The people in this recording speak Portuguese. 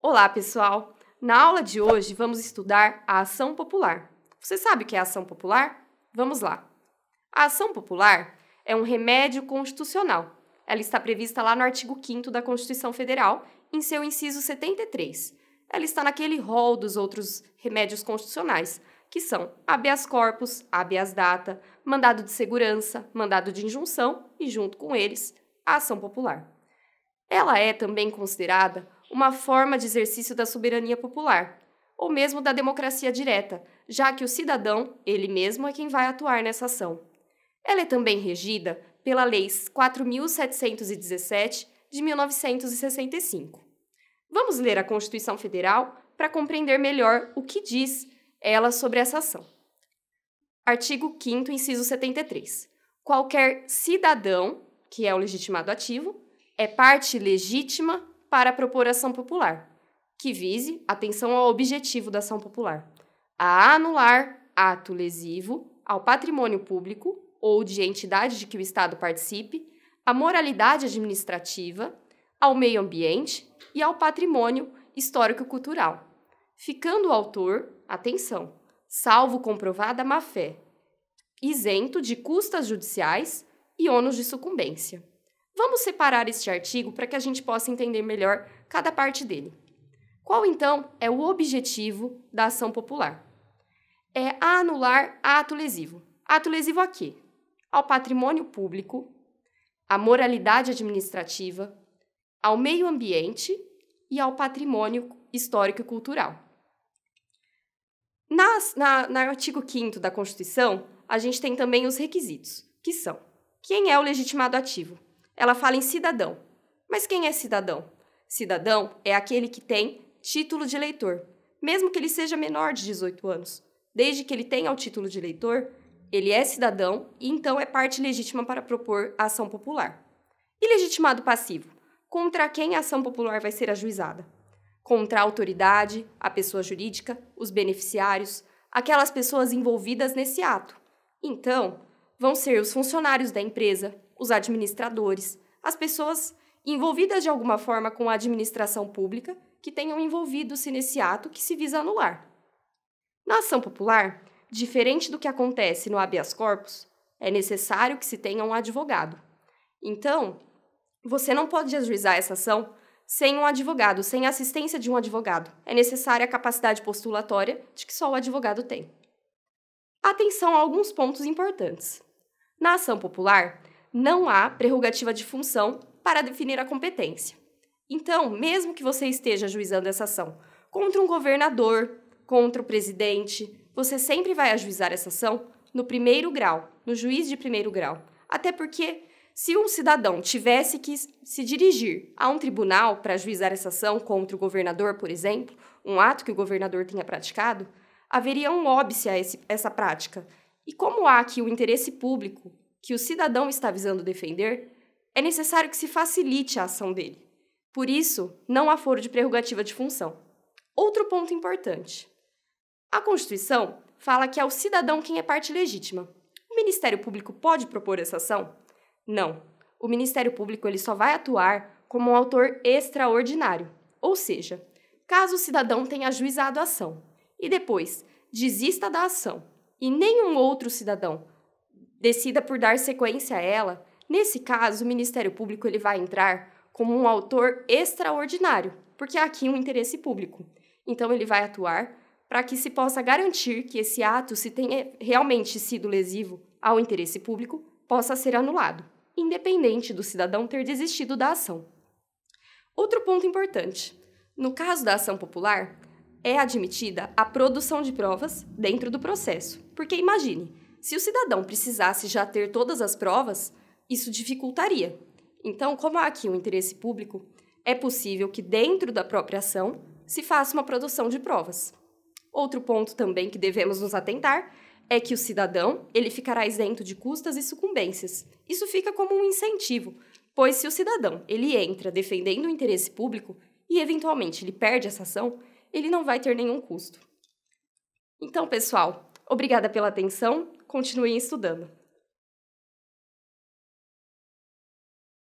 Olá, pessoal! Na aula de hoje, vamos estudar a ação popular. Você sabe o que é a ação popular? Vamos lá! A ação popular é um remédio constitucional. Ela está prevista lá no artigo 5º da Constituição Federal, em seu inciso 73. Ela está naquele rol dos outros remédios constitucionais, que são habeas corpus, habeas data, mandado de segurança, mandado de injunção e, junto com eles, a ação popular. Ela é também considerada uma forma de exercício da soberania popular, ou mesmo da democracia direta, já que o cidadão, ele mesmo, é quem vai atuar nessa ação. Ela é também regida pela Lei 4.717, de 1965. Vamos ler a Constituição Federal para compreender melhor o que diz ela sobre essa ação. Artigo 5º, inciso 73. Qualquer cidadão, que é o legitimado ativo, é parte legítima para propor ação popular, que vise, atenção ao objetivo da ação popular, a anular ato lesivo ao patrimônio público ou de entidade de que o Estado participe, à moralidade administrativa, ao meio ambiente e ao patrimônio histórico-cultural, ficando o autor, atenção, salvo comprovada má-fé, isento de custas judiciais e ônus de sucumbência. Vamos separar este artigo para que a gente possa entender melhor cada parte dele. Qual, então, é o objetivo da ação popular? É anular ato lesivo. Ato lesivo a quê? Ao patrimônio público, à moralidade administrativa, ao meio ambiente e ao patrimônio histórico e cultural. No artigo 5º da Constituição, a gente tem também os requisitos, que são: quem é o legitimado ativo? Ela fala em cidadão. Mas quem é cidadão? Cidadão é aquele que tem título de eleitor, mesmo que ele seja menor de 18 anos. Desde que ele tenha o título de eleitor, ele é cidadão e então é parte legítima para propor a ação popular. E legitimado passivo? Contra quem a ação popular vai ser ajuizada? Contra a autoridade, a pessoa jurídica, os beneficiários, aquelas pessoas envolvidas nesse ato. Então, vão ser os funcionários da empresa, os administradores, as pessoas envolvidas de alguma forma com a administração pública que tenham envolvido-se nesse ato que se visa anular. Na ação popular, diferente do que acontece no habeas corpus, é necessário que se tenha um advogado. Então, você não pode ajuizar essa ação sem um advogado, sem a assistência de um advogado. É necessária a capacidade postulatória de que só o advogado tem. Atenção a alguns pontos importantes. Na ação popular, não há prerrogativa de função para definir a competência. Então, mesmo que você esteja ajuizando essa ação contra um governador, contra o presidente, você sempre vai ajuizar essa ação no primeiro grau, no juiz de primeiro grau. Até porque, se um cidadão tivesse que se dirigir a um tribunal para ajuizar essa ação contra o governador, por exemplo, um ato que o governador tenha praticado, haveria um óbice a essa prática. E como há aqui o interesse público que o cidadão está visando defender, é necessário que se facilite a ação dele. Por isso, não há foro de prerrogativa de função. Outro ponto importante. A Constituição fala que é o cidadão quem é parte legítima. O Ministério Público pode propor essa ação? Não. O Ministério Público ele só vai atuar como um autor extraordinário. Ou seja, caso o cidadão tenha ajuizado a ação e depois desista da ação e nenhum outro cidadão decida por dar sequência a ela, nesse caso, o Ministério Público ele vai entrar como um autor extraordinário, porque há aqui um interesse público. Então, ele vai atuar para que se possa garantir que esse ato, se tenha realmente sido lesivo ao interesse público, possa ser anulado, independente do cidadão ter desistido da ação. Outro ponto importante. No caso da ação popular, é admitida a produção de provas dentro do processo. Porque imagine, se o cidadão precisasse já ter todas as provas, isso dificultaria. Então, como há aqui um interesse público, é possível que dentro da própria ação se faça uma produção de provas. Outro ponto também que devemos nos atentar é que o cidadão ele ficará isento de custas e sucumbências. Isso fica como um incentivo, pois se o cidadão ele entra defendendo o interesse público e eventualmente ele perde essa ação, ele não vai ter nenhum custo. Então, pessoal, obrigada pela atenção, continuem estudando.